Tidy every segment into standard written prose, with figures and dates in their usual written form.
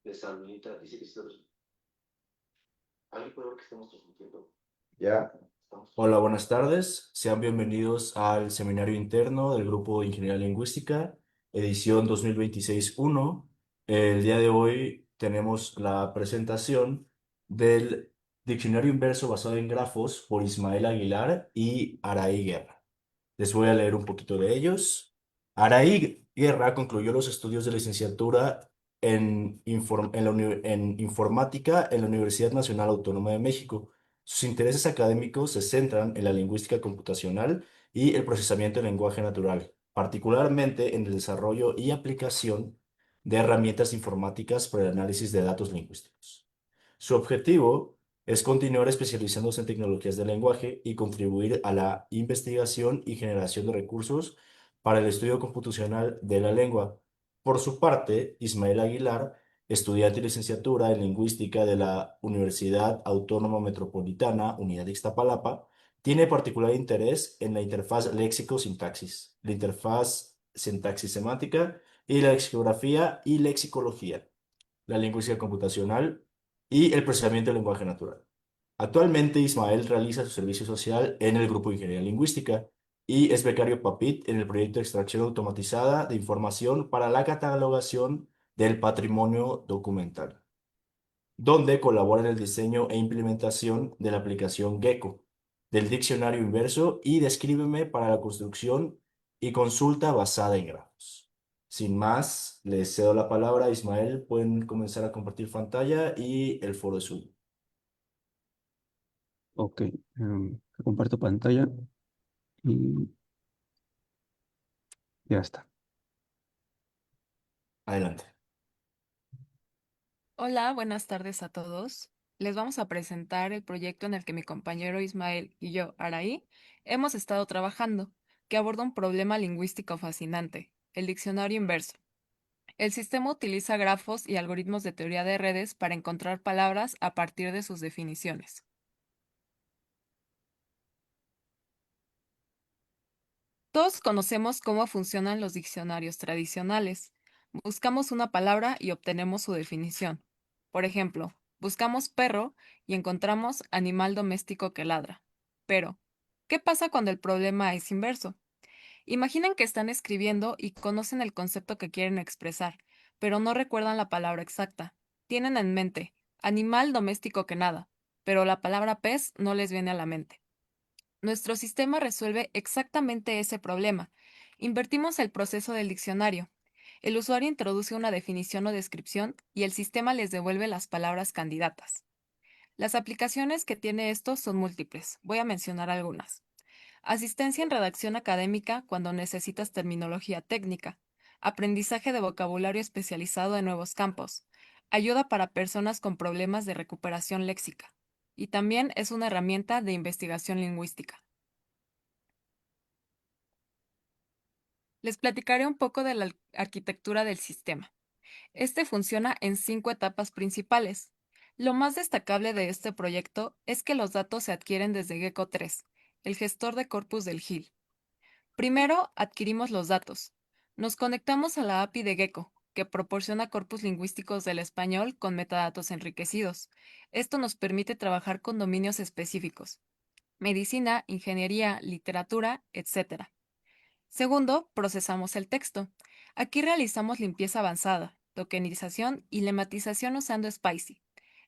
de Salminita dice que alguien puede ver que estamos transmitiendo. Ya. Hola, buenas tardes. Sean bienvenidos al seminario interno del Grupo de Ingeniería Lingüística, edición 2026-1. El día de hoy tenemos la presentación del Diccionario Inverso basado en grafos por Ismael Aguilar y Araí Guerra. Les voy a leer un poquito de ellos. Araí Guerra concluyó los estudios de licenciatura en informática en la Universidad Nacional Autónoma de México. Sus intereses académicos se centran en la lingüística computacional y el procesamiento del lenguaje natural, particularmente en el desarrollo y aplicación de herramientas informáticas para el análisis de datos lingüísticos. Su objetivo es continuar especializándose en tecnologías del lenguaje y contribuir a la investigación y generación de recursos para el estudio computacional de la lengua. Por su parte, Ismael Aguilar, estudiante de licenciatura en lingüística de la Universidad Autónoma Metropolitana, Unidad de Iztapalapa, tiene particular interés en la interfaz léxico-sintaxis, la interfaz sintaxis-semántica y la lexicografía y lexicología, la lingüística computacional y el procesamiento del lenguaje natural. Actualmente, Ismael realiza su servicio social en el Grupo de Ingeniería Lingüística y es becario PAPIT en el proyecto de extracción automatizada de información para la catalogación del patrimonio documental, donde colabora en el diseño e implementación de la aplicación Gecko, del diccionario inverso y Descríbeme para la construcción y consulta basada en grafos. Sin más, les cedo la palabra a Ismael. Pueden comenzar a compartir pantalla y el foro es suyo. Ok, comparto pantalla y ya está. Adelante. Hola, buenas tardes a todos. Les vamos a presentar el proyecto en el que mi compañero Ismael y yo, Araí, hemos estado trabajando, que aborda un problema lingüístico fascinante, el diccionario inverso. El sistema utiliza grafos y algoritmos de teoría de redes para encontrar palabras a partir de sus definiciones. Todos conocemos cómo funcionan los diccionarios tradicionales. Buscamos una palabra y obtenemos su definición. Por ejemplo, buscamos perro y encontramos animal doméstico que ladra. Pero, ¿qué pasa cuando el problema es inverso? Imaginen que están escribiendo y conocen el concepto que quieren expresar, pero no recuerdan la palabra exacta. Tienen en mente animal doméstico que nada, pero la palabra pez no les viene a la mente. Nuestro sistema resuelve exactamente ese problema. Invertimos el proceso del diccionario. El usuario introduce una definición o descripción y el sistema les devuelve las palabras candidatas. Las aplicaciones que tiene esto son múltiples. Voy a mencionar algunas. Asistencia en redacción académica cuando necesitas terminología técnica. Aprendizaje de vocabulario especializado en nuevos campos. Ayuda para personas con problemas de recuperación léxica. Y también es una herramienta de investigación lingüística. Les platicaré un poco de la arquitectura del sistema. Este funciona en 5 etapas principales. Lo más destacable de este proyecto es que los datos se adquieren desde Gecko 3, el gestor de corpus del GIL. Primero, adquirimos los datos. Nos conectamos a la API de Gecko, que proporciona corpus lingüísticos del español con metadatos enriquecidos. Esto nos permite trabajar con dominios específicos: medicina, ingeniería, literatura, etc. Segundo, procesamos el texto. Aquí realizamos limpieza avanzada, tokenización y lematización usando Spicy.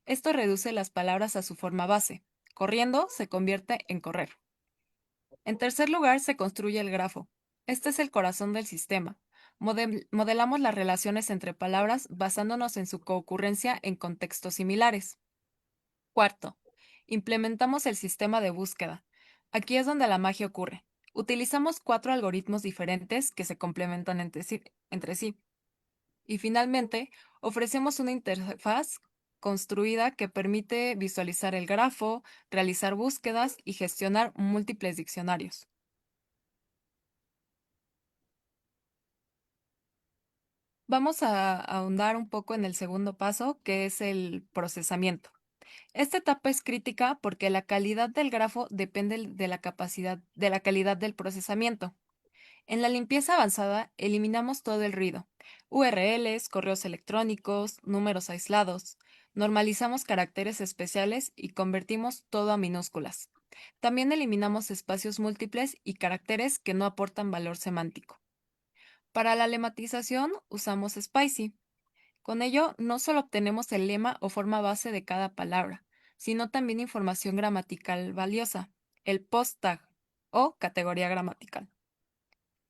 Esto reduce las palabras a su forma base. Corriendo se convierte en correr. En tercer lugar, se construye el grafo. Este es el corazón del sistema. Modelamos las relaciones entre palabras basándonos en su concurrencia en contextos similares. Cuarto, implementamos el sistema de búsqueda. Aquí es donde la magia ocurre. Utilizamos 4 algoritmos diferentes que se complementan entre sí. Y finalmente, ofrecemos una interfaz construida que permite visualizar el grafo, realizar búsquedas y gestionar múltiples diccionarios. Vamos a ahondar un poco en el segundo paso, que es el procesamiento. Esta etapa es crítica porque la calidad del grafo depende de la calidad del procesamiento. En la limpieza avanzada, eliminamos todo el ruido: URLs, correos electrónicos, números aislados. Normalizamos caracteres especiales y convertimos todo a minúsculas. También eliminamos espacios múltiples y caracteres que no aportan valor semántico. Para la lematización usamos Spicy. Con ello, no solo obtenemos el lema o forma base de cada palabra, sino también información gramatical valiosa, el post tag o categoría gramatical.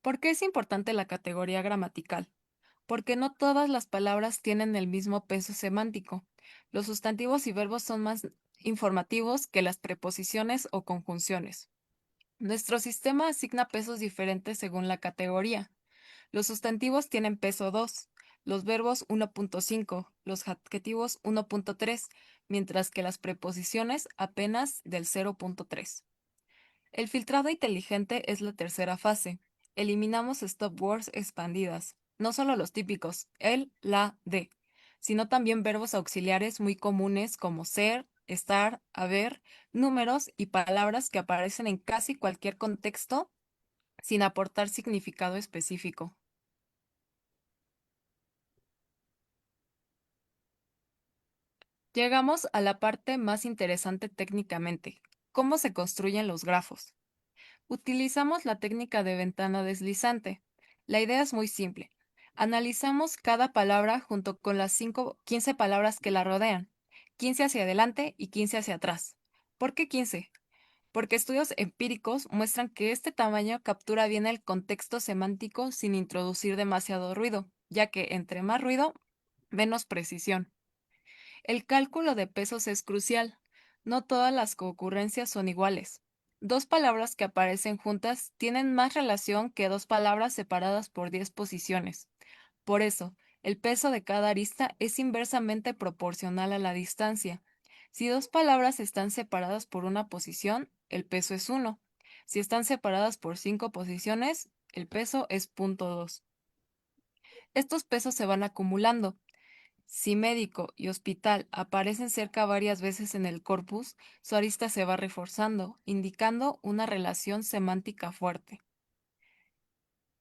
¿Por qué es importante la categoría gramatical? Porque no todas las palabras tienen el mismo peso semántico. Los sustantivos y verbos son más informativos que las preposiciones o conjunciones. Nuestro sistema asigna pesos diferentes según la categoría. Los sustantivos tienen peso 2, los verbos 1.5, los adjetivos 1.3, mientras que las preposiciones apenas del 0.3. El filtrado inteligente es la tercera fase. Eliminamos stop words expandidas, no solo los típicos el, la, de, sino también verbos auxiliares muy comunes como ser, estar, haber, números y palabras que aparecen en casi cualquier contexto sin aportar significado específico. Llegamos a la parte más interesante técnicamente: ¿cómo se construyen los grafos? Utilizamos la técnica de ventana deslizante. La idea es muy simple. Analizamos cada palabra junto con las 15 palabras que la rodean, 15 hacia adelante y 15 hacia atrás. ¿Por qué 15? Porque estudios empíricos muestran que este tamaño captura bien el contexto semántico sin introducir demasiado ruido, ya que entre más ruido, menos precisión. El cálculo de pesos es crucial. No todas las concurrencias son iguales. Dos palabras que aparecen juntas tienen más relación que dos palabras separadas por 10 posiciones. Por eso, el peso de cada arista es inversamente proporcional a la distancia. Si dos palabras están separadas por una posición, el peso es 1. Si están separadas por 5 posiciones, el peso es 0.2. Estos pesos se van acumulando. Si médico y hospital aparecen cerca varias veces en el corpus, su arista se va reforzando, indicando una relación semántica fuerte.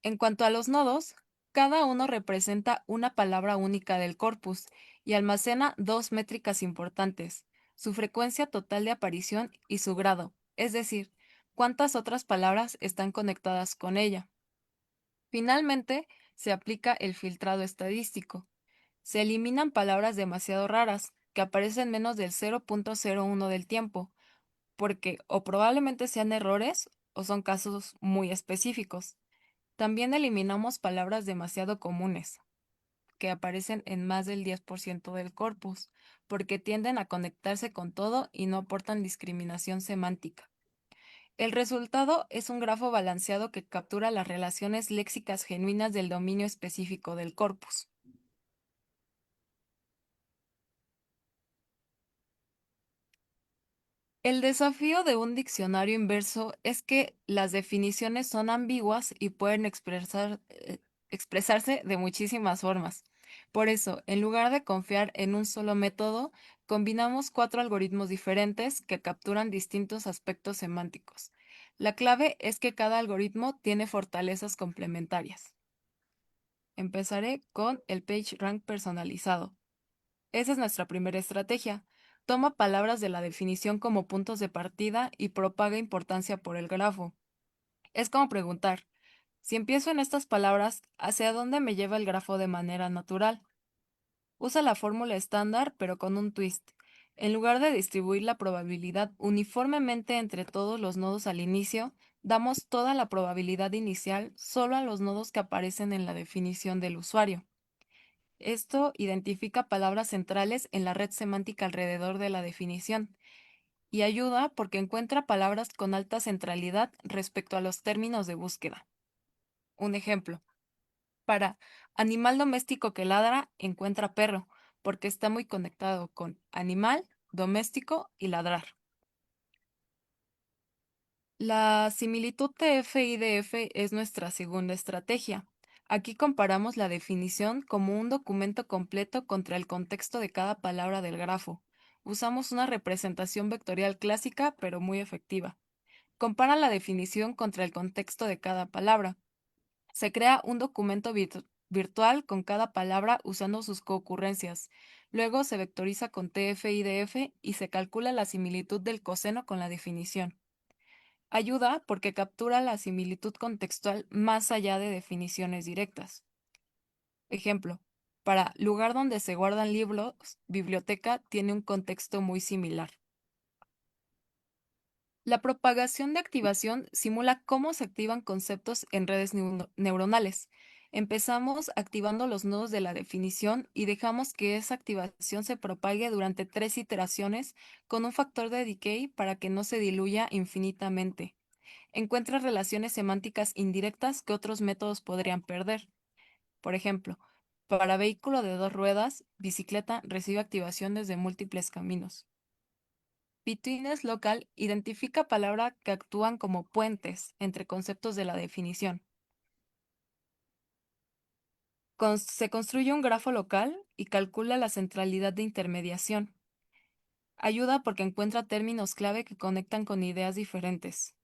En cuanto a los nodos, cada uno representa una palabra única del corpus y almacena dos métricas importantes: su frecuencia total de aparición y su grado, es decir, cuántas otras palabras están conectadas con ella. Finalmente, se aplica el filtrado estadístico. Se eliminan palabras demasiado raras, que aparecen menos del 0.01 del tiempo, porque o probablemente sean errores o son casos muy específicos. También eliminamos palabras demasiado comunes, que aparecen en más del 10% del corpus, porque tienden a conectarse con todo y no aportan discriminación semántica. El resultado es un grafo balanceado que captura las relaciones léxicas genuinas del dominio específico del corpus. El desafío de un diccionario inverso es que las definiciones son ambiguas y pueden expresarse de muchísimas formas. Por eso, en lugar de confiar en un solo método, combinamos 4 algoritmos diferentes que capturan distintos aspectos semánticos. La clave es que cada algoritmo tiene fortalezas complementarias. Empezaré con el PageRank personalizado. Esa es nuestra primera estrategia. Toma palabras de la definición como puntos de partida y propaga importancia por el grafo. Es como preguntar: si empiezo en estas palabras, ¿hacia dónde me lleva el grafo de manera natural? Usa la fórmula estándar, pero con un twist. En lugar de distribuir la probabilidad uniformemente entre todos los nodos al inicio, damos toda la probabilidad inicial solo a los nodos que aparecen en la definición del usuario. Esto identifica palabras centrales en la red semántica alrededor de la definición y ayuda porque encuentra palabras con alta centralidad respecto a los términos de búsqueda. Un ejemplo: para animal doméstico que ladra, encuentra perro, porque está muy conectado con animal, doméstico y ladrar. La similitud TF-IDF es nuestra segunda estrategia. Aquí comparamos la definición como un documento completo contra el contexto de cada palabra del grafo. Usamos una representación vectorial clásica, pero muy efectiva. Compara la definición contra el contexto de cada palabra. Se crea un documento virtual con cada palabra usando sus coocurrencias. Luego se vectoriza con TF-IDF y se calcula la similitud del coseno con la definición. Ayuda porque captura la similitud contextual más allá de definiciones directas. Ejemplo, para lugar donde se guardan libros, biblioteca tiene un contexto muy similar. La propagación de activación simula cómo se activan conceptos en redes neuronales. Empezamos activando los nodos de la definición y dejamos que esa activación se propague durante 3 iteraciones con un factor de decay para que no se diluya infinitamente. Encuentra relaciones semánticas indirectas que otros métodos podrían perder. Por ejemplo, para vehículo de 2 ruedas, bicicleta recibe activación desde múltiples caminos. Betweenness local identifica palabras que actúan como puentes entre conceptos de la definición. Se construye un grafo local y calcula la centralidad de intermediación. Ayuda porque encuentra términos clave que conectan con ideas diferentes.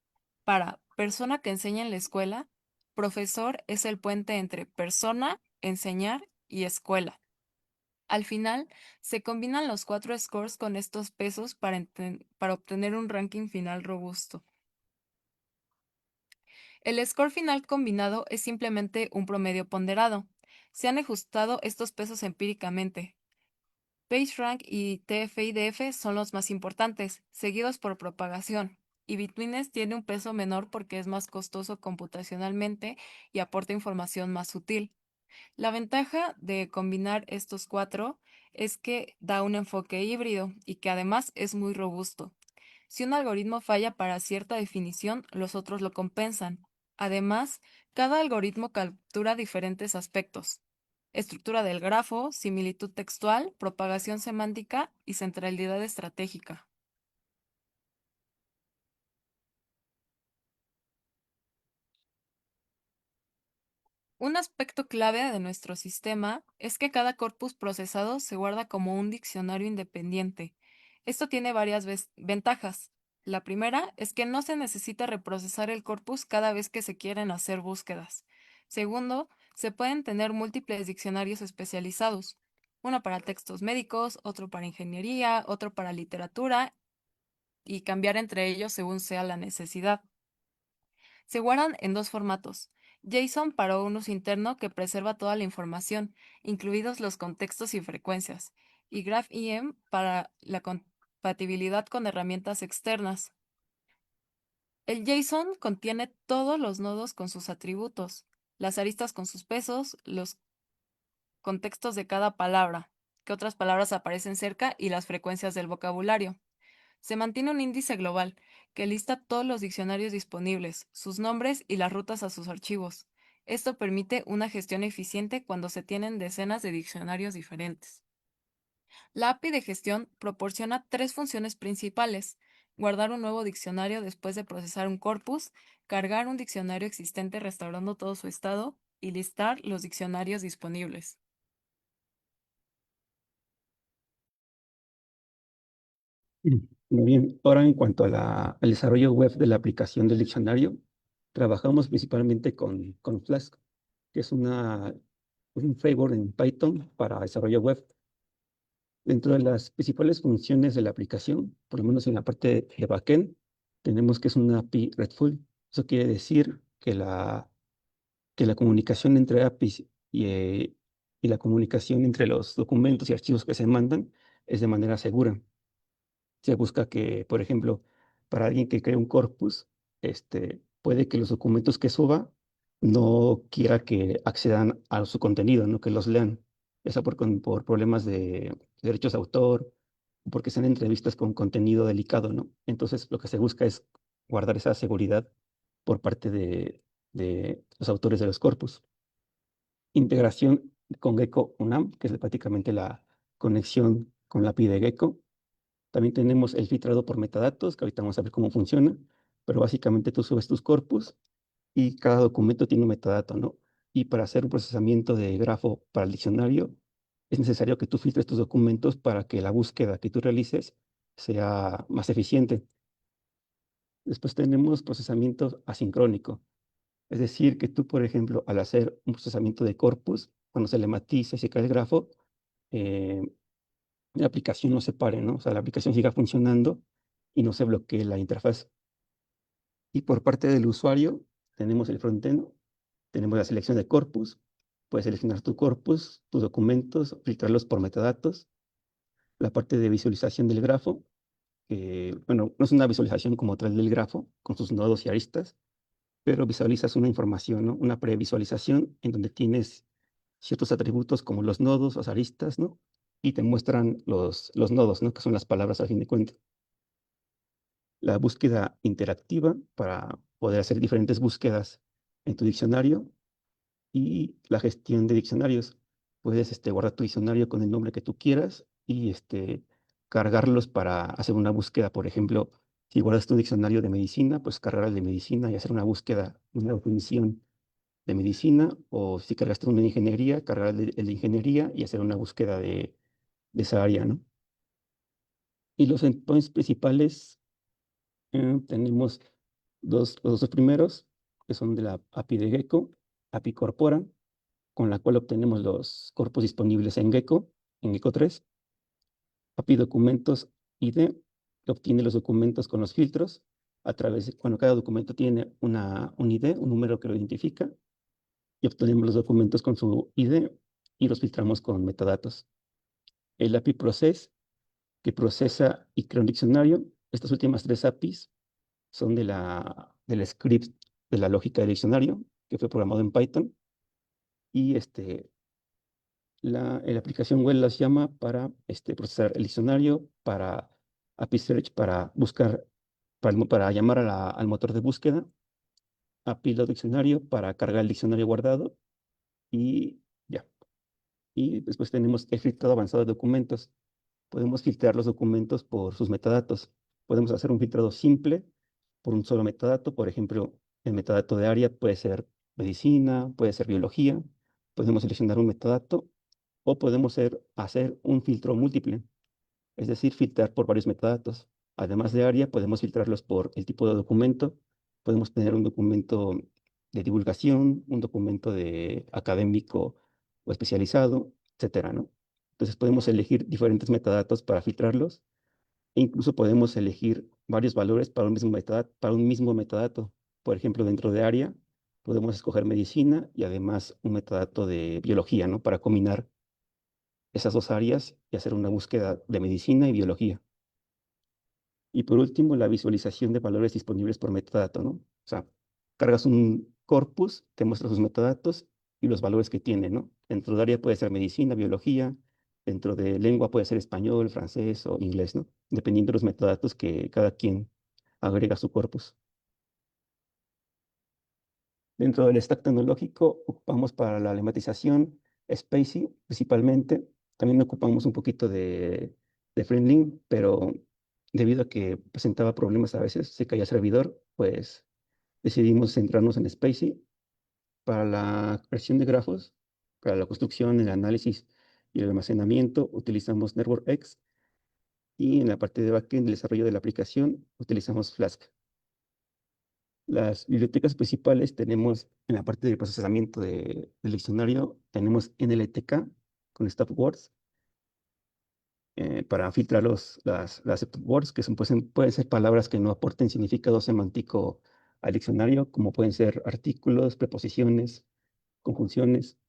Para persona que enseña en la escuela, profesor es el puente entre persona, enseñar y escuela. Al final, se combinan los 4 scores con estos pesos para obtener un ranking final robusto. El score final combinado es simplemente un promedio ponderado. Se han ajustado estos pesos empíricamente. PageRank y TF-IDF son los más importantes, seguidos por propagación, y Betweenness tiene un peso menor porque es más costoso computacionalmente y aporta información más sutil. La ventaja de combinar estos 4 es que da un enfoque híbrido y que además es muy robusto. Si un algoritmo falla para cierta definición, los otros lo compensan. Además, cada algoritmo captura diferentes aspectos: estructura del grafo, similitud textual, propagación semántica y centralidad estratégica. Un aspecto clave de nuestro sistema es que cada corpus procesado se guarda como un diccionario independiente. Esto tiene varias ventajas. La primera es que no se necesita reprocesar el corpus cada vez que se quieren hacer búsquedas. Segundo, se pueden tener múltiples diccionarios especializados, uno para textos médicos, otro para ingeniería, otro para literatura, y cambiar entre ellos según sea la necesidad. Se guardan en 2 formatos: JSON para un uso interno que preserva toda la información, incluidos los contextos y frecuencias, y GraphEM para la compatibilidad con herramientas externas. El JSON contiene todos los nodos con sus atributos, las aristas con sus pesos, los contextos de cada palabra, que otras palabras aparecen cerca, y las frecuencias del vocabulario. Se mantiene un índice global que lista todos los diccionarios disponibles, sus nombres y las rutas a sus archivos. Esto permite una gestión eficiente cuando se tienen decenas de diccionarios diferentes. La API de gestión proporciona 3 funciones principales: guardar un nuevo diccionario después de procesar un corpus, cargar un diccionario existente restaurando todo su estado, y listar los diccionarios disponibles. Muy bien, ahora en cuanto a al desarrollo web de la aplicación del diccionario, trabajamos principalmente con Flask, que es un framework en Python para desarrollo web. Dentro de las principales funciones de la aplicación, por lo menos en la parte de backend, tenemos que es una API RESTful. Eso quiere decir que la comunicación entre APIs y la comunicación entre los documentos y archivos que se mandan es de manera segura. Se busca que, por ejemplo, para alguien que cree un corpus, puede que los documentos que suba no quiera que accedan a su contenido, no que los lean, ya sea por problemas de derechos de autor, o porque sean entrevistas con contenido delicado, ¿no? Entonces, lo que se busca es guardar esa seguridad por parte de los autores de los corpus. Integración con Gecko UNAM, que es prácticamente la conexión con la API de Gecko. También tenemos el filtrado por metadatos, que ahorita vamos a ver cómo funciona, pero básicamente tú subes tus corpus y cada documento tiene un metadato, ¿no? Y para hacer un procesamiento de grafo para el diccionario, es necesario que tú filtres tus documentos para que la búsqueda que tú realices sea más eficiente. Después tenemos procesamiento asincrónico. Es decir, que tú, por ejemplo, al hacer un procesamiento de corpus, cuando se le matiza y se cae el grafo, eh, la aplicación no se pare, ¿no? O sea, la aplicación siga funcionando y no se bloquee la interfaz. Y por parte del usuario, tenemos el frontend, tenemos la selección de corpus, puedes seleccionar tu corpus, tus documentos, filtrarlos por metadatos, la parte de visualización del grafo, que, bueno, no es una visualización como tal del grafo, con sus nodos y aristas, pero visualizas una información, ¿no? Una previsualización en donde tienes ciertos atributos como los nodos, las aristas, ¿no? Y te muestran los nodos, ¿no? Que son las palabras a fin de cuentas. La búsqueda interactiva para poder hacer diferentes búsquedas en tu diccionario y la gestión de diccionarios. Puedes guardar tu diccionario con el nombre que tú quieras y cargarlos para hacer una búsqueda. Por ejemplo, si guardas tu diccionario de medicina, pues cargar el de medicina y hacer una búsqueda, una definición de medicina. O si cargaste uno de ingeniería, cargar el de ingeniería y hacer una búsqueda de esa área, ¿no? Y los endpoints principales, tenemos los dos primeros, que son de la API de Gecko, API Corpora, con la cual obtenemos los corpus disponibles en Gecko 3. API Documentos ID, que obtiene los documentos con los filtros, a través de, cuando cada documento tiene un ID, un número que lo identifica, y obtenemos los documentos con su ID y los filtramos con metadatos. El API Process, que procesa y crea un diccionario. Estas últimas tres APIs son del script de la lógica del diccionario, que fue programado en Python, y la aplicación web las llama para procesar el diccionario, para API Search, para buscar, para llamar al motor de búsqueda, API Load Diccionario para cargar el diccionario guardado, y ya. Y después tenemos el filtrado avanzado de documentos. Podemos filtrar los documentos por sus metadatos. Podemos hacer un filtrado simple por un solo metadato. Por ejemplo, el metadato de área puede ser medicina, puede ser biología. Podemos seleccionar un metadato o podemos hacer un filtro múltiple, es decir, filtrar por varios metadatos. Además de área, podemos filtrarlos por el tipo de documento. Podemos tener un documento de divulgación, un documento de académico o especializado, etcétera, ¿no? Entonces podemos elegir diferentes metadatos para filtrarlos e incluso podemos elegir varios valores para un mismo metadato. Por ejemplo, dentro de área podemos escoger medicina y además un metadato de biología, ¿no? Para combinar esas dos áreas y hacer una búsqueda de medicina y biología. Y por último, la visualización de valores disponibles por metadato, ¿no? O sea, cargas un corpus, te muestra sus metadatos y los valores que tiene, ¿no? Dentro de área puede ser medicina, biología, dentro de lengua puede ser español, francés o inglés, ¿no? Dependiendo de los metadatos que cada quien agrega a su corpus. Dentro del stack tecnológico ocupamos para la lematización Spacy principalmente. También ocupamos un poquito de Friendly, pero debido a que presentaba problemas a veces, se caía el servidor, pues decidimos centrarnos en Spacy. Para la creación de grafos, para la construcción, el análisis y el almacenamiento, utilizamos NetworkX. Y en la parte de backend, el desarrollo de la aplicación, utilizamos Flask. Las bibliotecas principales tenemos en la parte de procesamiento del diccionario, tenemos NLTK con Stop Words, para filtrar las stop words, que pueden ser palabras que no aporten significado semántico al diccionario, como pueden ser artículos, preposiciones, conjunciones.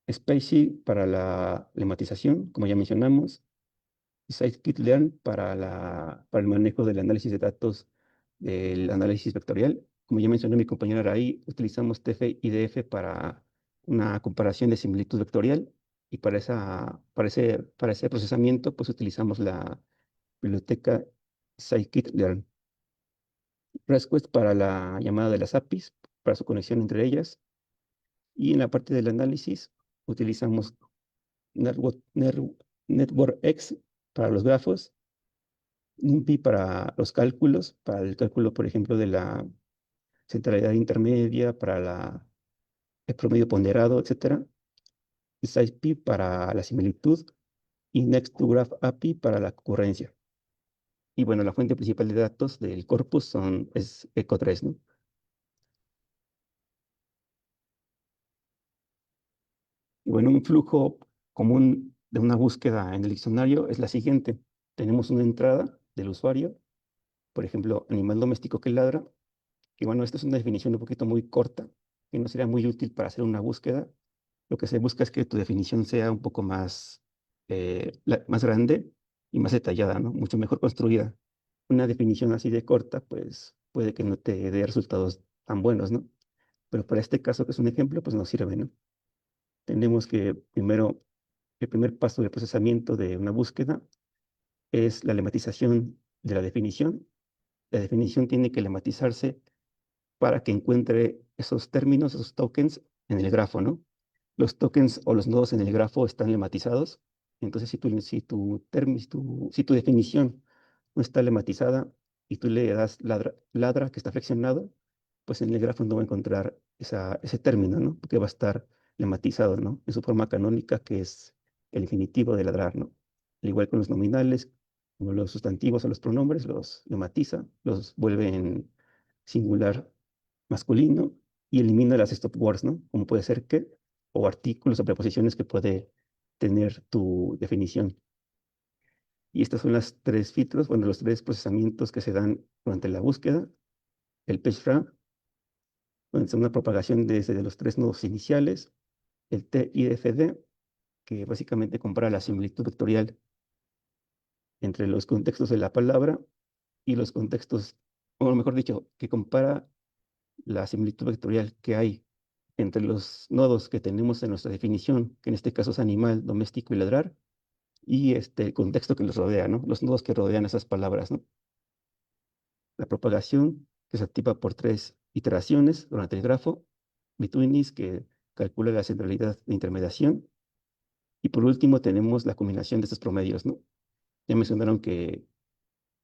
Spacy para la lematización, como ya mencionamos, y Scikit-learn para el manejo del análisis de datos, del análisis vectorial. Como ya mencionó mi compañera Araí, utilizamos TF-IDF para una comparación de similitud vectorial y para ese procesamiento pues utilizamos la biblioteca Scikit-learn. RESTquest para la llamada de las APIs, para su conexión entre ellas. Y en la parte del análisis utilizamos Network, NetworkX para los grafos, NumPy para los cálculos, para el cálculo, por ejemplo, de la centralidad intermedia, para el promedio ponderado, etcétera. Y SciPy para la similitud y Next2Graph API para la concurrencia. Y bueno, la fuente principal de datos del corpus es Eco3, ¿no? Y bueno, un flujo común de una búsqueda en el diccionario es la siguiente. Tenemos una entrada del usuario, por ejemplo, animal doméstico que ladra, y bueno, esta es una definición un poquito muy corta, que no sería muy útil para hacer una búsqueda. Lo que se busca es que tu definición sea un poco más, más grande y más detallada, ¿no? Mucho mejor construida. Una definición así de corta, pues puede que no te dé resultados tan buenos, ¿no? Pero para este caso, que es un ejemplo, pues nos sirve, ¿no? Tenemos que primero, el primer paso de procesamiento de una búsqueda es la lematización de la definición. La definición tiene que lematizarse para que encuentre esos términos, esos tokens en el grafo, ¿no? Los tokens o los nodos en el grafo están lematizados. Entonces, si tu definición no está lematizada y tú le das ladra que está flexionado, pues en el grafo no va a encontrar ese término, ¿no? Porque va a estar lematizado, ¿no? En su forma canónica, que es el infinitivo de ladrar, ¿no? Al igual con los nominales, como los sustantivos o los pronombres, los lematiza, los vuelve en singular masculino y elimina las stop words, ¿no? Como puede ser que, o artículos o preposiciones que puede tener tu definición. Y estas son las tres filtros, bueno, los tres procesamientos que se dan durante la búsqueda. El PageRank, donde es una propagación desde los tres nodos iniciales. El TIFD, que básicamente compara la similitud vectorial entre los contextos de la palabra y los contextos, o mejor dicho, que compara la similitud vectorial que hay entre los nodos que tenemos en nuestra definición, que en este caso es animal, doméstico y ladrar, y el contexto que los rodea, ¿no? Los nodos que rodean esas palabras, ¿no? La propagación, que se activa por tres iteraciones durante el grafo, Betweenis, que calcula la centralidad de intermediación, y por último tenemos la combinación de estos promedios, ¿no? Ya mencionaron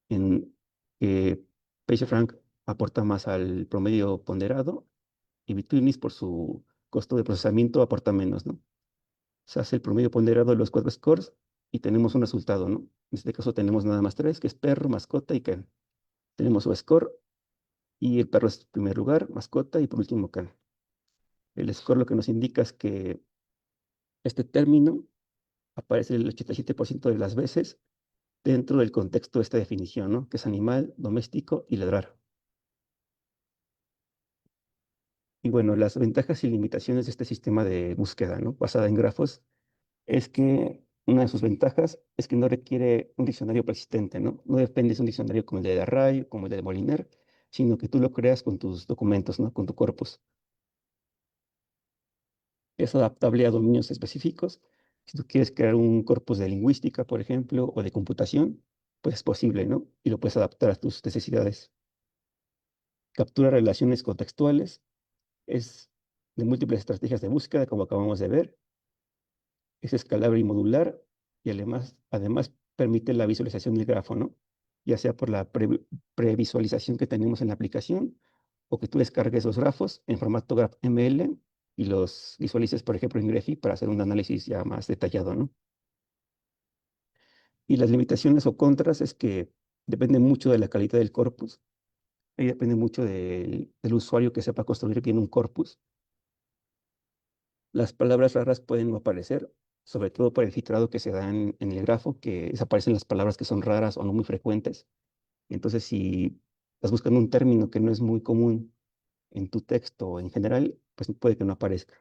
en, que PageRank aporta más al promedio ponderado y Betweenis por su costo de procesamiento aporta menos, ¿no? Se hace el promedio ponderado de los cuatro scores y tenemos un resultado, ¿no? En este caso tenemos nada más tres, que es perro, mascota y can. Tenemos su score y el perro es primer lugar, mascota y por último can. El score lo que nos indica es que este término aparece el 87% de las veces dentro del contexto de esta definición, ¿no? Que es animal, doméstico y ladrar. Y bueno, las ventajas y limitaciones de este sistema de búsqueda, ¿no? Basada en grafos, es que una de sus ventajas es que no requiere un diccionario persistente, ¿no? No dependes de un diccionario como el de Array, como el de Moliner, sino que tú lo creas con tus documentos, ¿no? Con tu corpus. Es adaptable a dominios específicos. Si tú quieres crear un corpus de lingüística, por ejemplo, o de computación, pues es posible, ¿no? Y lo puedes adaptar a tus necesidades. Captura relaciones contextuales. Es de múltiples estrategias de búsqueda, como acabamos de ver. Es escalable y modular y además permite la visualización del grafo, ¿no? Ya sea por la previsualización que tenemos en la aplicación o que tú descargues los grafos en formato GraphML y los visualices, por ejemplo, en Grephi para hacer un análisis ya más detallado, ¿no? Y las limitaciones o contras es que depende mucho de la calidad del corpus. Ahí depende mucho del usuario que sepa construir bien un corpus. Las palabras raras pueden no aparecer, sobre todo por el filtrado que se da en el grafo, que desaparecen las palabras que son raras o no muy frecuentes. Entonces, si estás buscando un término que no es muy común en tu texto en general, pues puede que no aparezca.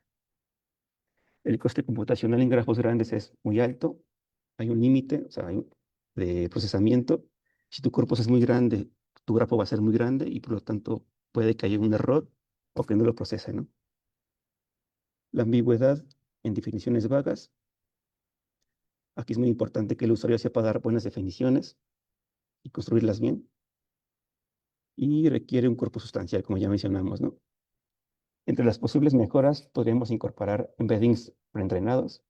El coste computacional en grafos grandes es muy alto. Hay un límite, o sea, de procesamiento. Si tu corpus es muy grande, tu grafo va a ser muy grande y por lo tanto puede que haya un error o que no lo procese, ¿no? La ambigüedad en definiciones vagas. Aquí es muy importante que el usuario sepa dar buenas definiciones y construirlas bien. Y requiere un corpus sustancial, como ya mencionamos, ¿no? Entre las posibles mejoras podríamos incorporar embeddings preentrenados,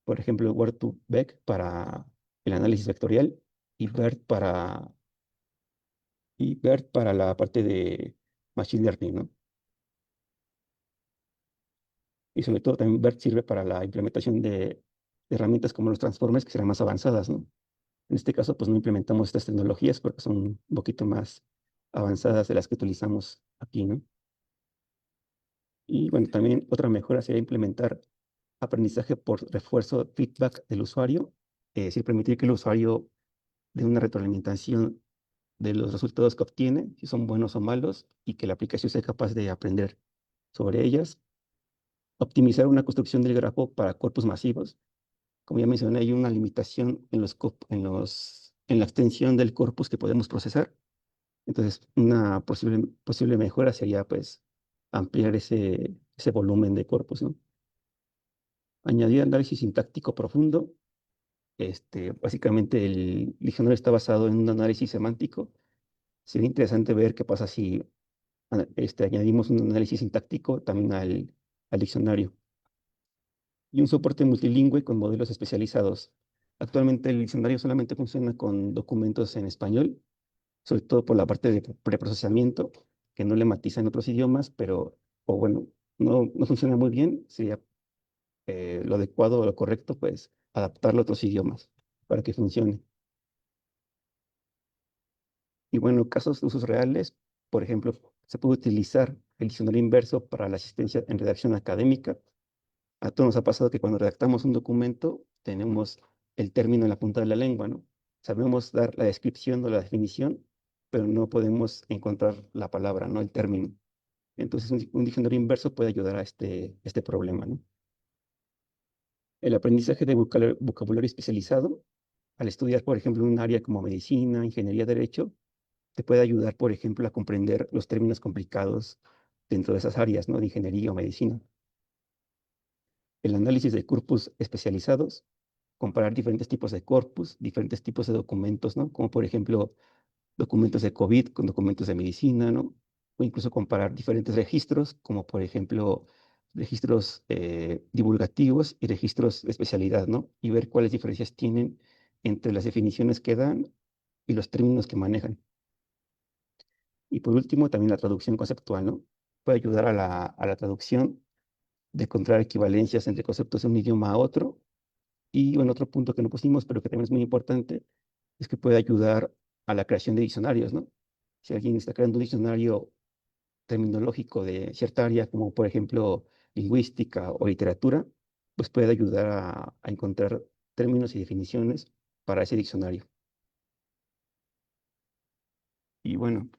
por ejemplo, Word2Vec para el análisis vectorial y BERT para la parte de Machine Learning, ¿no? Y sobre todo también BERT sirve para la implementación de herramientas como los transformers que serán más avanzadas, ¿no? En este caso, pues no implementamos estas tecnologías porque son un poquito más avanzadas de las que utilizamos aquí, ¿no? Y bueno, también otra mejora sería implementar aprendizaje por refuerzo, feedback del usuario, es decir, permitir que el usuario dé una retroalimentación de los resultados que obtiene, si son buenos o malos, y que la aplicación sea capaz de aprender sobre ellas. Optimizar una construcción del grafo para corpus masivos. Como ya mencioné, hay una limitación en la extensión del corpus que podemos procesar. Entonces, una posible mejora sería, pues, ampliar ese volumen de corpus, ¿no? Añadir análisis sintáctico profundo. Básicamente, el diccionario está basado en un análisis semántico. Sería interesante ver qué pasa si añadimos un análisis sintáctico también al diccionario. Y un soporte multilingüe con modelos especializados. Actualmente el diccionario solamente funciona con documentos en español, sobre todo por la parte de preprocesamiento, que no le matiza en otros idiomas, pero, o bueno, no funciona muy bien. Sería lo adecuado o lo correcto, pues, adaptarlo a otros idiomas para que funcione. Y bueno, casos de usos reales, por ejemplo, se puede utilizar el diccionario inverso para la asistencia en redacción académica. A todos nos ha pasado que cuando redactamos un documento tenemos el término en la punta de la lengua, ¿no? Sabemos dar la descripción o la definición, pero no podemos encontrar la palabra, ¿no? El término. Entonces, un diccionario inverso puede ayudar a este problema, ¿no? El aprendizaje de vocabulario especializado, al estudiar, por ejemplo, un área como medicina, ingeniería, derecho, te puede ayudar, por ejemplo, a comprender los términos complicados dentro de esas áreas, ¿no? De ingeniería o medicina. El análisis de corpus especializados, comparar diferentes tipos de corpus, diferentes tipos de documentos, ¿no? Como por ejemplo, documentos de COVID con documentos de medicina, ¿no? O incluso comparar diferentes registros, como por ejemplo, registros divulgativos y registros de especialidad, ¿no? Y ver cuáles diferencias tienen entre las definiciones que dan y los términos que manejan. Y por último, también la traducción conceptual, ¿no? Puede ayudar a la traducción de encontrar equivalencias entre conceptos de un idioma a otro. Y bueno, otro punto que no pusimos, pero que también es muy importante, es que puede ayudar a la creación de diccionarios, ¿no? Si alguien está creando un diccionario terminológico de cierta área, como por ejemplo lingüística o literatura, pues puede ayudar a encontrar términos y definiciones para ese diccionario. Y bueno,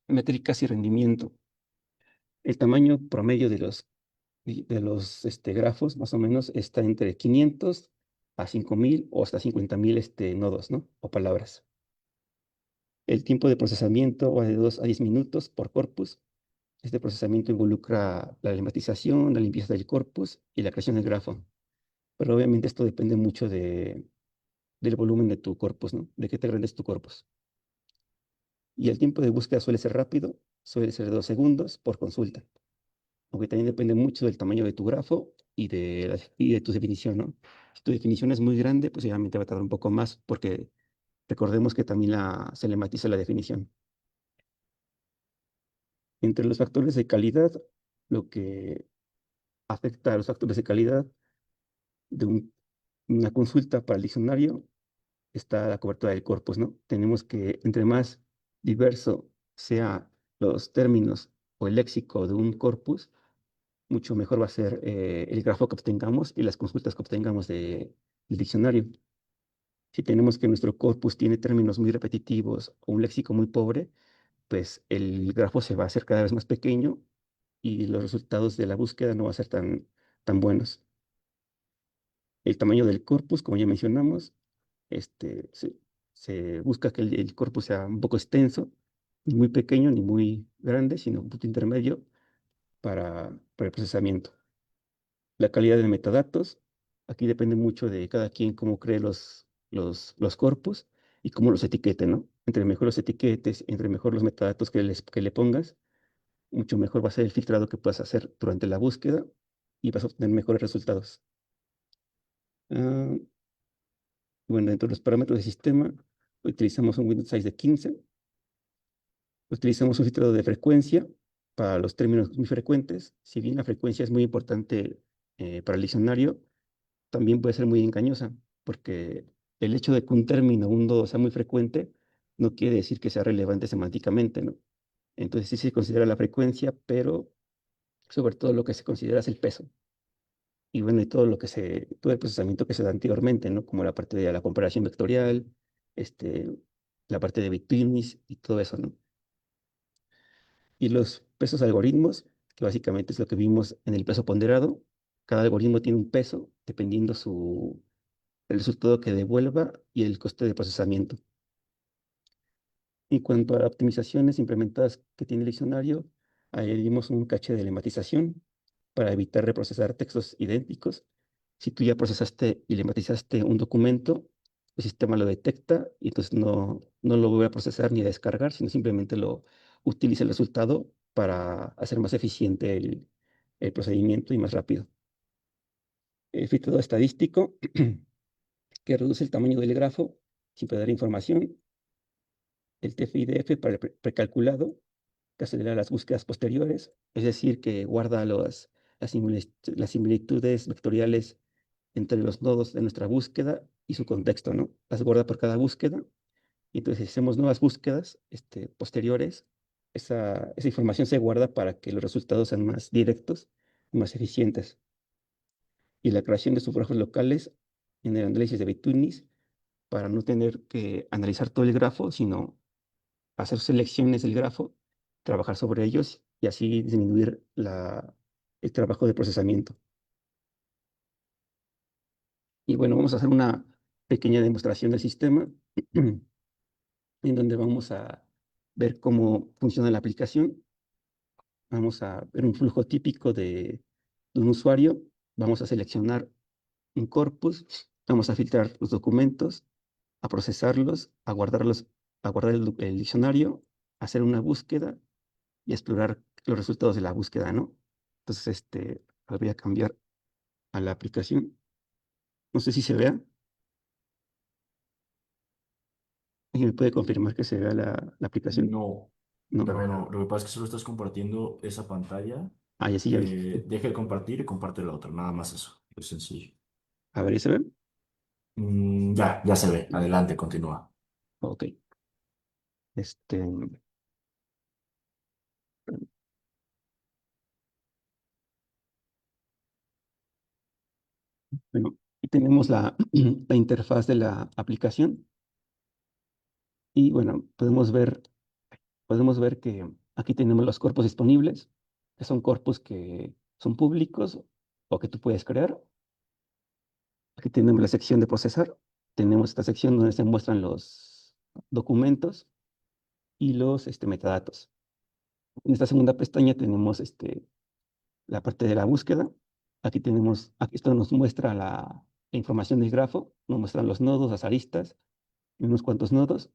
métricas y rendimiento. El tamaño promedio de los grafos, más o menos, está entre 500 a 5000 o hasta 50,000 nodos, ¿no? O palabras. El tiempo de procesamiento va de 2 a 10 minutos por corpus. Este procesamiento involucra la lematización, la limpieza del corpus y la creación del grafo. Pero obviamente esto depende mucho del volumen de tu corpus, ¿no? De qué te grande es tu corpus. Y el tiempo de búsqueda suele ser rápido, suele ser de 2 segundos por consulta. Aunque también depende mucho del tamaño de tu grafo y de tu definición, ¿no? Si tu definición es muy grande, pues obviamente va a tardar un poco más, porque recordemos que también se lematiza la definición. Entre los factores de calidad, lo que afecta a los factores de calidad de una consulta para el diccionario está la cobertura del corpus, ¿no? Tenemos que entre más diverso sea los términos o el léxico de un corpus, mucho mejor va a ser el grafo que obtengamos y las consultas que obtengamos del diccionario. Si tenemos que nuestro corpus tiene términos muy repetitivos o un léxico muy pobre, pues el grafo se va a hacer cada vez más pequeño y los resultados de la búsqueda no van a ser tan buenos. El tamaño del corpus, como ya mencionamos, se busca que el corpus sea un poco extenso, ni muy pequeño ni muy grande, sino un punto intermedio para el procesamiento. La calidad de metadatos, aquí depende mucho de cada quien cómo cree los corpus y cómo los etiquete, ¿no? Entre mejor los etiquetes, entre mejor los metadatos que le pongas, mucho mejor va a ser el filtrado que puedas hacer durante la búsqueda y vas a obtener mejores resultados. Ah, bueno, dentro de los parámetros del sistema, utilizamos un Windows Size de 15. Utilizamos un filtrado de frecuencia para los términos muy frecuentes. Si bien la frecuencia es muy importante para el diccionario, también puede ser muy engañosa, porque el hecho de que un término, un nodo sea muy frecuente, no quiere decir que sea relevante semánticamente, ¿no? Entonces sí se considera la frecuencia, pero sobre todo lo que se considera es el peso. y bueno, y todo el procesamiento que se da anteriormente, ¿no? Como la parte de la comparación vectorial, este, la parte de bittunis y todo eso, ¿no? Y los pesos algoritmos, que básicamente es lo que vimos en el peso ponderado. Cada algoritmo tiene un peso dependiendo el resultado que devuelva y el coste de procesamiento. En cuanto a optimizaciones implementadas que tiene el diccionario, añadimos un caché de lematización para evitar reprocesar textos idénticos. Si tú ya procesaste y lematizaste un documento, el sistema lo detecta y entonces no lo vuelve a procesar ni a descargar, sino simplemente lo utiliza el resultado para hacer más eficiente el procedimiento y más rápido. El filtrado estadístico, que reduce el tamaño del grafo sin perder información. El TF-IDF para el precalculado, que acelera las búsquedas posteriores, es decir, que guarda las similitudes vectoriales entre los nodos de nuestra búsqueda y su contexto, ¿no? Las guarda por cada búsqueda, y entonces si hacemos nuevas búsquedas posteriores, esa información se guarda para que los resultados sean más directos y más eficientes. Y la creación de subgrafos locales en el análisis de Bittunis para no tener que analizar todo el grafo, sino hacer selecciones del grafo, trabajar sobre ellos y así disminuir el trabajo de procesamiento. Y bueno, vamos a hacer una pequeña demostración del sistema en donde vamos a ver cómo funciona la aplicación. Vamos a ver un flujo típico de un usuario. Vamos a seleccionar un corpus, vamos a filtrar los documentos, a procesarlos, a guardar el diccionario, hacer una búsqueda y explorar los resultados de la búsqueda, ¿no? Entonces, voy a cambiar a la aplicación. No sé si se vea. ¿Alguien me puede confirmar que se vea la aplicación? No, No. pero no, lo que pasa es que solo estás compartiendo esa pantalla. Ah, ya sí, ya vi. Deja de compartir y comparte la otra, nada más eso. Es sencillo. A ver, ¿ya se ve? Ya se ve. Adelante, continúa. Ok. Este, bueno, aquí tenemos la interfaz de la aplicación y bueno, podemos ver que aquí tenemos los corpus disponibles, que son corpus que son públicos o que tú puedes crear. Aquí tenemos la sección de procesar. Tenemos esta sección donde se muestran los documentos y los metadatos. En esta segunda pestaña tenemos la parte de la búsqueda. Aquí esto nos muestra la información del grafo, nos muestran los nodos, las aristas y unos cuantos nodos.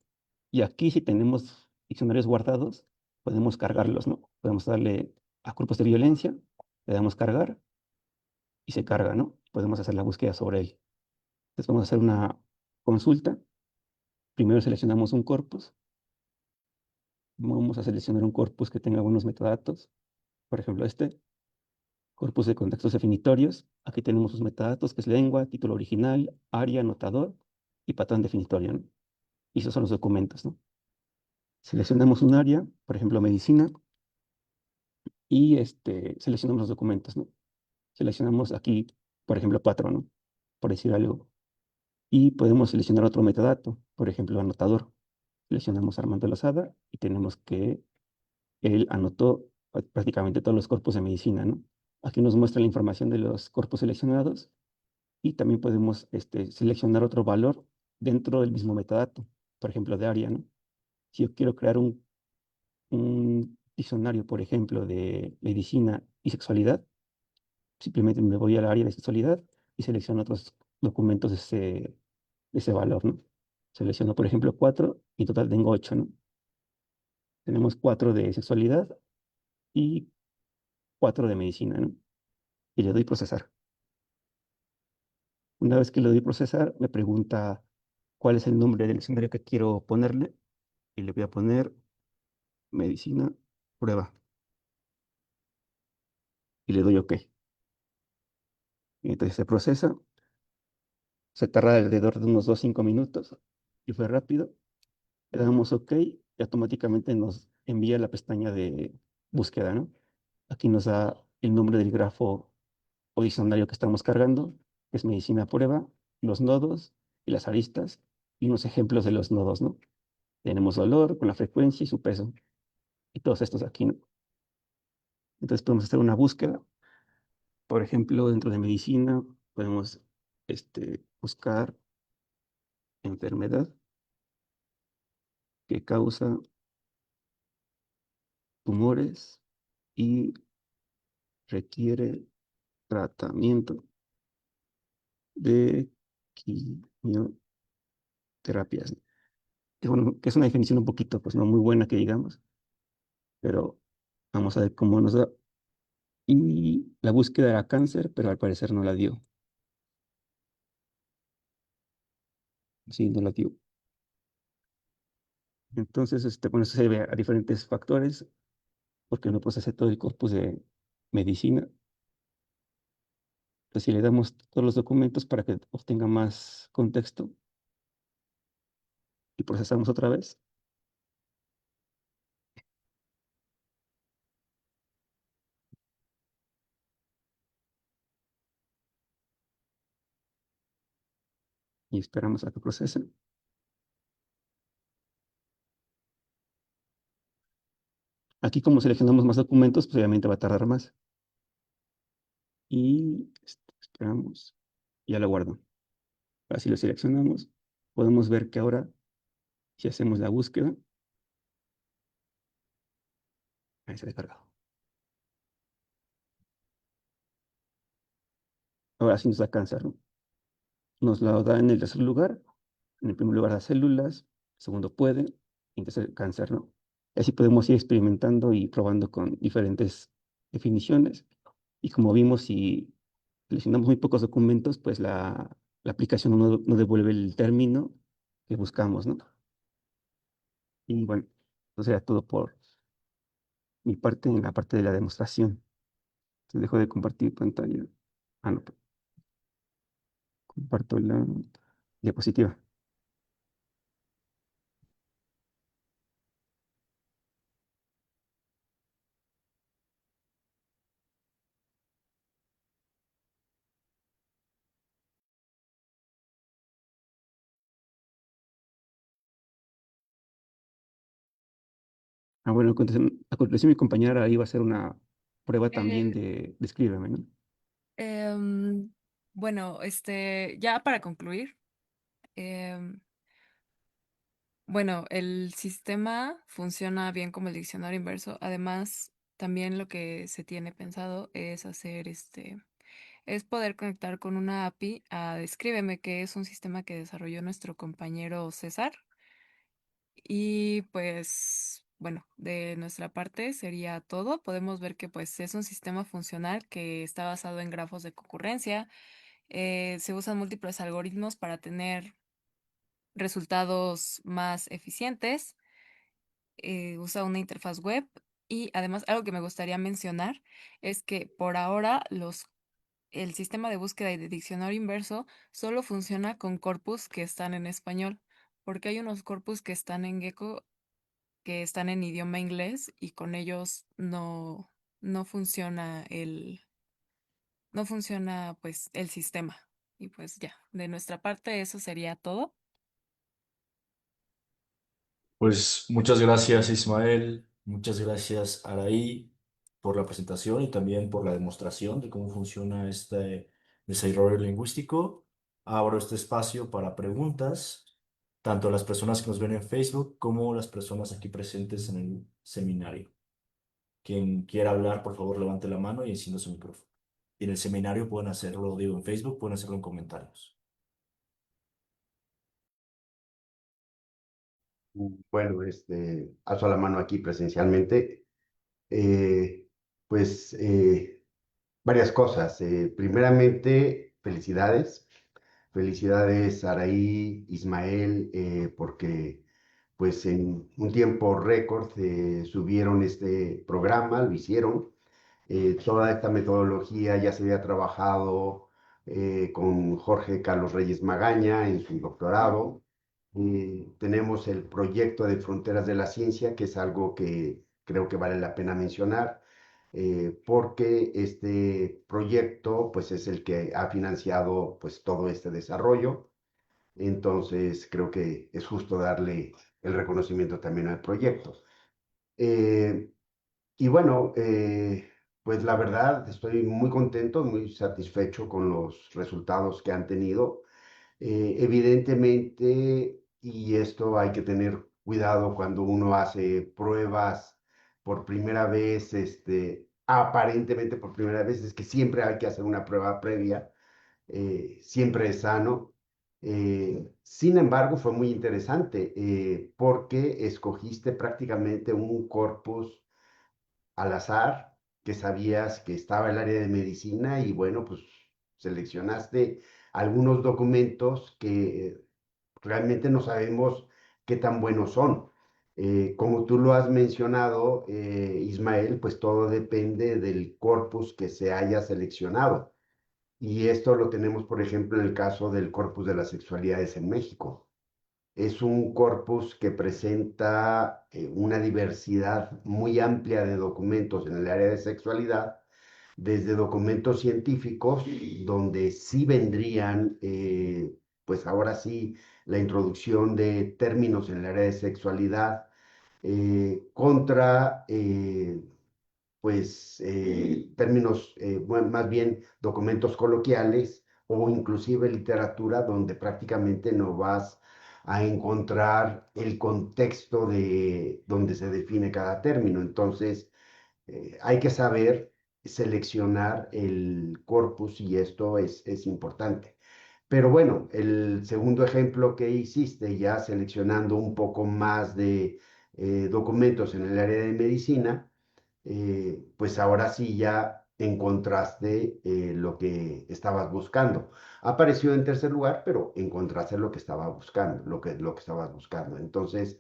Y aquí si tenemos diccionarios guardados, podemos cargarlos, ¿no? Podemos darle a grupos de violencia, le damos cargar y se carga, ¿no? Podemos hacer la búsqueda sobre él. Entonces vamos a hacer una consulta. Primero seleccionamos un corpus. Vamos a seleccionar un corpus que tenga buenos metadatos. Por ejemplo, corpus de contextos definitorios. Aquí tenemos sus metadatos, que es lengua, título original, área, anotador y patrón definitorio, ¿no? Y esos son los documentos, ¿no? Seleccionamos un área, por ejemplo, medicina, y seleccionamos los documentos, ¿no? Seleccionamos aquí, por ejemplo, patrón, ¿no? Por decir algo. Y podemos seleccionar otro metadato, por ejemplo, anotador. Seleccionamos Armando Lozada y tenemos que él anotó prácticamente todos los corpus de medicina, ¿no? Aquí nos muestra la información de los corpus seleccionados y también podemos seleccionar otro valor dentro del mismo metadato, por ejemplo, de área, ¿no? Si yo quiero crear un diccionario, por ejemplo, de medicina y sexualidad, simplemente me voy al área de sexualidad y selecciono otros documentos de ese valor, ¿no? Selecciono, por ejemplo, 4 y en total tengo 8, ¿no? Tenemos 4 de sexualidad y 4 de medicina, ¿no? Y le doy procesar. Una vez que le doy procesar, me pregunta cuál es el nombre del diccionario que quiero ponerle y le voy a poner medicina prueba y le doy OK. Y entonces se procesa, se tarda alrededor de unos 2 a 5 minutos y fue rápido. Le damos OK y automáticamente nos envía la pestaña de búsqueda, ¿no? Aquí nos da el nombre del grafo o diccionario que estamos cargando, que es medicina a prueba, los nodos y las aristas, y unos ejemplos de los nodos, ¿no? Tenemos dolor con la frecuencia y su peso, y todos estos aquí, ¿no? Entonces podemos hacer una búsqueda. Por ejemplo, dentro de medicina podemos buscar enfermedad que causa tumores y requiere tratamiento de quimioterapias. Que, bueno, que es una definición un poquito, pues no muy buena que digamos, pero vamos a ver cómo nos da. Y la búsqueda era cáncer, pero al parecer no la dio. Sí, no la dio. Entonces, bueno, eso se debe a diferentes factores, porque no procesé todo el corpus de medicina. Entonces, si le damos todos los documentos para que obtenga más contexto y procesamos otra vez, y esperamos a que procese. Aquí, como seleccionamos más documentos, pues obviamente va a tardar más. Y esperamos, ya lo guardo. Ahora, si lo seleccionamos, podemos ver que ahora, si hacemos la búsqueda, ahí se ha descargado. Ahora sí nos da cáncer, ¿no? Nos lo da en el tercer lugar. En el primer lugar las células, segundo puede, y en tercer cáncer, ¿no? Y así podemos ir experimentando y probando con diferentes definiciones. Y como vimos, si seleccionamos muy pocos documentos, pues la aplicación no devuelve el término que buscamos, ¿no? Y bueno, eso sería todo por mi parte en la parte de la demostración. Entonces dejo de compartir pantalla. Ah, no, comparto la diapositiva. Ah, bueno, a continuación mi compañera ahí va a hacer una prueba también Eh, de descríbeme, ¿no? em, bueno, ya para concluir, em, bueno, el sistema funciona bien como el diccionario inverso. Además, también lo que se tiene pensado es es poder conectar con una API a Descríbeme, que es un sistema que desarrolló nuestro compañero César. Y pues, bueno, de nuestra parte sería todo. Podemos ver que pues es un sistema funcional que está basado en grafos de concurrencia. Se usan múltiples algoritmos para tener resultados más eficientes. Usa una interfaz web y además algo que me gustaría mencionar es que por ahora el sistema de búsqueda y de diccionario inverso solo funciona con corpus que están en español, porque hay unos corpus que están en Gecko que están en idioma inglés y con ellos no funciona no funciona pues el sistema. Y pues ya, de nuestra parte eso sería todo. Pues muchas gracias Ismael, muchas gracias Araí por la presentación y también por la demostración de cómo funciona este desarrollo lingüístico. Abro este espacio para preguntas, tanto las personas que nos ven en Facebook como las personas aquí presentes en el seminario. Quien quiera hablar, por favor, levante la mano y encienda su micrófono. Y en el seminario pueden hacerlo, digo, en Facebook, pueden hacerlo en comentarios. Bueno, alzo la mano aquí presencialmente. Eh, pues varias cosas. Primeramente, felicidades. Felicidades, Araí, Ismael, porque pues en un tiempo récord subieron este programa, lo hicieron. Toda esta metodología ya se había trabajado con Jorge Carlos Reyes Magaña en su doctorado. Tenemos el proyecto de Fronteras de la Ciencia, que es algo que creo que vale la pena mencionar. porque este proyecto pues es el que ha financiado pues todo este desarrollo. Entonces creo que es justo darle el reconocimiento también al proyecto. Eh, y bueno, pues la verdad estoy muy contento, muy satisfecho con los resultados que han tenido. Evidentemente, y esto hay que tener cuidado cuando uno hace pruebas por primera vez, aparentemente por primera vez, es que siempre hay que hacer una prueba previa, siempre es sano. Sin embargo, fue muy interesante porque escogiste prácticamente un corpus al azar, que sabías que estaba el área de medicina y bueno, pues seleccionaste algunos documentos que realmente no sabemos qué tan buenos son. Como tú lo has mencionado, Ismael, pues todo depende del corpus que se haya seleccionado. Y esto lo tenemos, por ejemplo, en el caso del corpus de las sexualidades en México. Es un corpus que presenta una diversidad muy amplia de documentos en el área de sexualidad, desde documentos científicos, donde sí vendrían, pues ahora sí, la introducción de términos en el área de sexualidad, contra pues términos, bueno, más bien documentos coloquiales o inclusive literatura donde prácticamente no vas a encontrar el contexto de donde se define cada término. Entonces, hay que saber seleccionar el corpus y esto es importante. Pero bueno, el segundo ejemplo que hiciste, ya seleccionando un poco más de documentos en el área de medicina, pues ahora sí ya encontraste lo que estabas buscando. Apareció en tercer lugar, pero encontraste lo que estaba buscando, lo que estabas buscando. Entonces,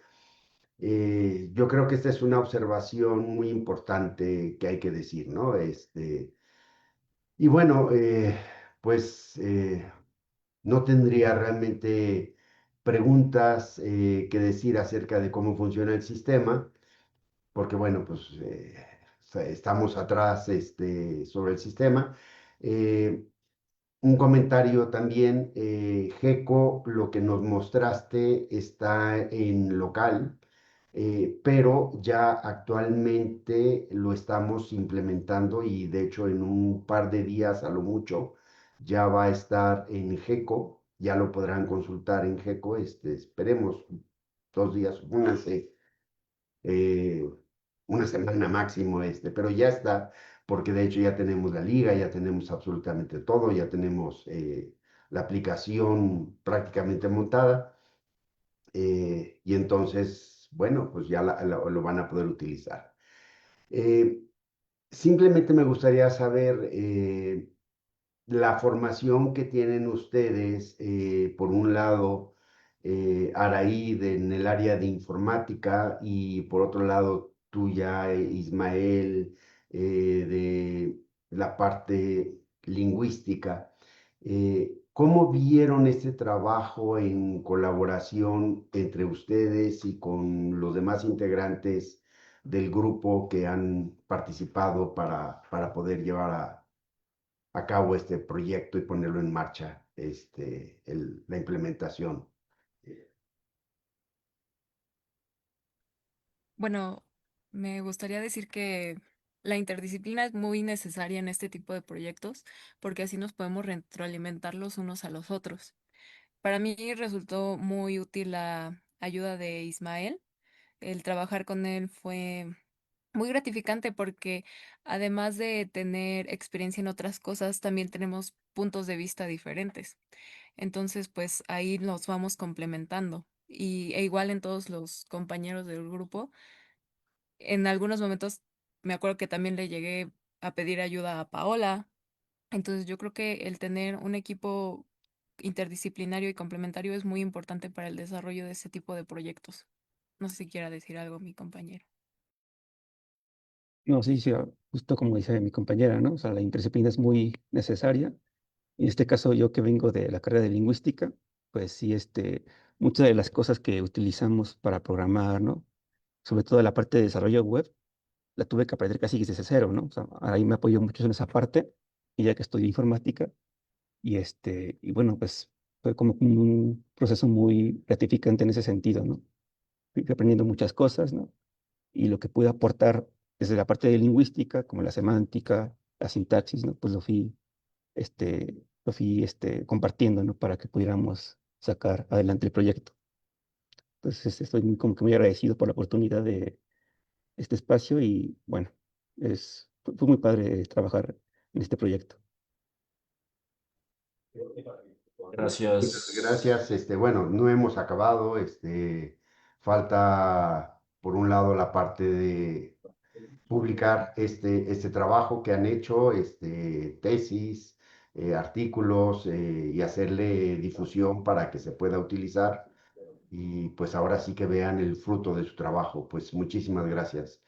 yo creo que esta es una observación muy importante que hay que decir, ¿no? Y bueno, pues no tendría realmente preguntas que decir acerca de cómo funciona el sistema porque bueno, pues estamos atrás sobre el sistema. Eh, un comentario también, GECO, lo que nos mostraste está en local, pero ya actualmente lo estamos implementando y de hecho en un par de días a lo mucho ya va a estar en GECO, ya lo podrán consultar en GECO, esperemos 2 días, únanse eh, una semana máximo pero ya está, porque de hecho ya tenemos la liga, ya tenemos absolutamente todo, ya tenemos la aplicación prácticamente montada y entonces, bueno, pues ya lo van a poder utilizar. Eh, simplemente me gustaría saber la formación que tienen ustedes, por un lado, Araíd en el área de informática y por otro lado tuya, Ismael, de la parte lingüística. ¿Cómo vieron este trabajo en colaboración entre ustedes y con los demás integrantes del grupo que han participado para poder llevar a cabo este proyecto y ponerlo en marcha, la implementación? Bueno, me gustaría decir que la interdisciplina es muy necesaria en este tipo de proyectos porque así nos podemos retroalimentar los unos a los otros. Para mí resultó muy útil la ayuda de Ismael. El trabajar con él fue muy gratificante porque además de tener experiencia en otras cosas, también tenemos puntos de vista diferentes. Entonces, pues ahí nos vamos complementando. E igual en todos los compañeros del grupo, en algunos momentos me acuerdo que también le llegué a pedir ayuda a Paola. Entonces, yo creo que el tener un equipo interdisciplinario y complementario es muy importante para el desarrollo de ese tipo de proyectos. No sé si quiera decir algo mi compañero. No, sí, sí, justo como dice mi compañera, ¿no? O sea, la interdisciplina es muy necesaria. En este caso, yo que vengo de la carrera de lingüística, pues sí, muchas de las cosas que utilizamos para programar, ¿no? Sobre todo la parte de desarrollo web, la tuve que aprender casi desde cero, ¿no? O sea, ahí me apoyó mucho en esa parte, y ya que estudié informática, y bueno, pues fue como un proceso muy gratificante en ese sentido, ¿no? Fui aprendiendo muchas cosas, ¿no? Y lo que pude aportar desde la parte de lingüística, como la semántica, la sintaxis, ¿no? Pues lo fui compartiendo, ¿no? Para que pudiéramos sacar adelante el proyecto. Entonces, estoy como que muy agradecido por la oportunidad de este espacio y bueno, fue muy padre trabajar en este proyecto. Muchas Gracias. gracias. Bueno, no hemos acabado. Falta, por un lado, la parte de publicar este trabajo que han hecho, tesis, artículos, y hacerle difusión para que se pueda utilizar y pues ahora sí que vean el fruto de su trabajo. Pues muchísimas gracias.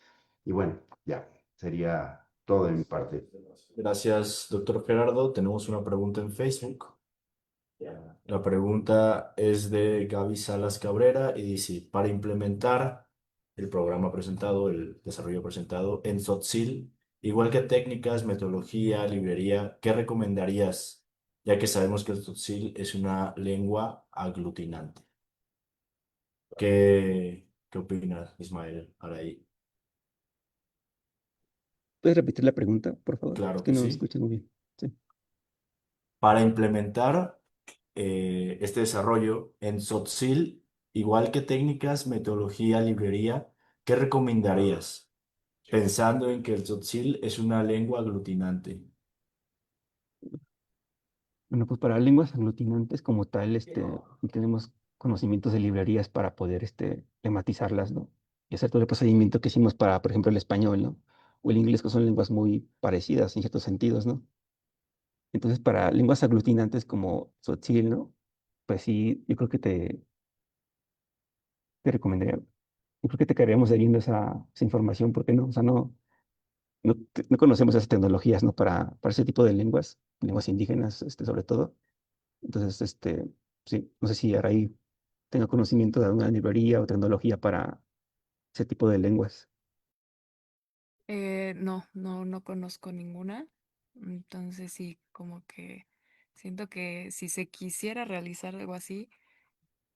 Y bueno, ya, sería todo de mi parte. Gracias, doctor Gerardo. Tenemos una pregunta en Facebook. La pregunta es de Gaby Salas Cabrera y dice, para implementar el programa presentado, el desarrollo presentado en Tzotzil, igual que técnicas, metodología, librería, ¿qué recomendarías? Ya que sabemos que el Tzotzil es una lengua aglutinante. ¿Qué opinas, Ismael Araí? ¿Puedes repetir la pregunta, por favor? Es Claro que que no sí. escuché muy bien. Sí. Para implementar este desarrollo en Tzotzil, igual que técnicas, metodología, librería, ¿qué recomendarías? Pensando en que el Tzotzil es una lengua aglutinante. Bueno, pues para lenguas aglutinantes como tal, no tenemos conocimientos de librerías para poder lematizarlas, ¿no? Y hacer todo el procedimiento que hicimos para, por ejemplo, el español, ¿no? O el inglés, que son lenguas muy parecidas en ciertos sentidos, ¿no? Entonces, para lenguas aglutinantes como Tzotzil, ¿no? Pues sí, yo creo que te recomendaría, yo creo que te quedaríamos debiendo esa información, porque no, o sea, no conocemos esas tecnologías, ¿no? Para ese tipo de lenguas indígenas, sobre todo. Entonces, sí, no sé si Araí tenga conocimiento de alguna librería o tecnología para ese tipo de lenguas. No conozco ninguna. Entonces sí, como que siento que si se quisiera realizar algo así,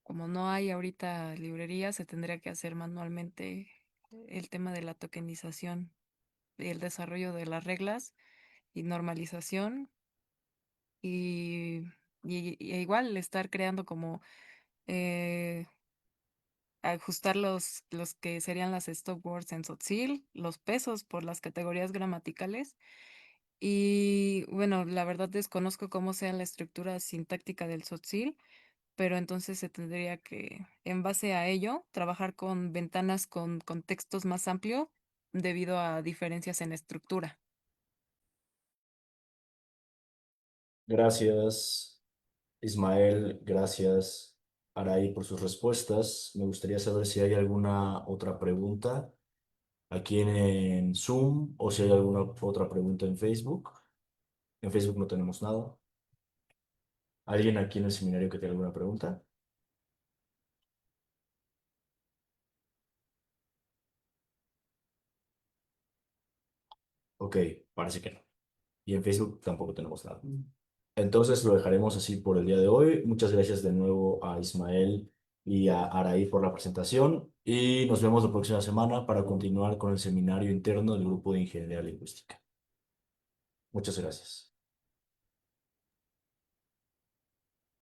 como no hay ahorita librería, se tendría que hacer manualmente el tema de la tokenización y el desarrollo de las reglas y normalización y, y igual estar creando como eh, ajustar los que serían las stop words en Tzotzil, los pesos por las categorías gramaticales. Y bueno, la verdad desconozco cómo sea la estructura sintáctica del Tzotzil, pero entonces se tendría que, en base a ello, trabajar con ventanas con contextos más amplios debido a diferencias en estructura. Gracias, Ismael. Gracias, Araí, por sus respuestas. Me gustaría saber si hay alguna otra pregunta aquí en Zoom o si hay alguna otra pregunta en Facebook. En Facebook no tenemos nada. ¿Alguien aquí en el seminario que tenga alguna pregunta? Ok, parece que no. Y en Facebook tampoco tenemos nada. Entonces lo dejaremos así por el día de hoy. Muchas gracias de nuevo a Ismael y a Araí por la presentación y nos vemos la próxima semana para continuar con el seminario interno del grupo de Ingeniería Lingüística. Muchas gracias.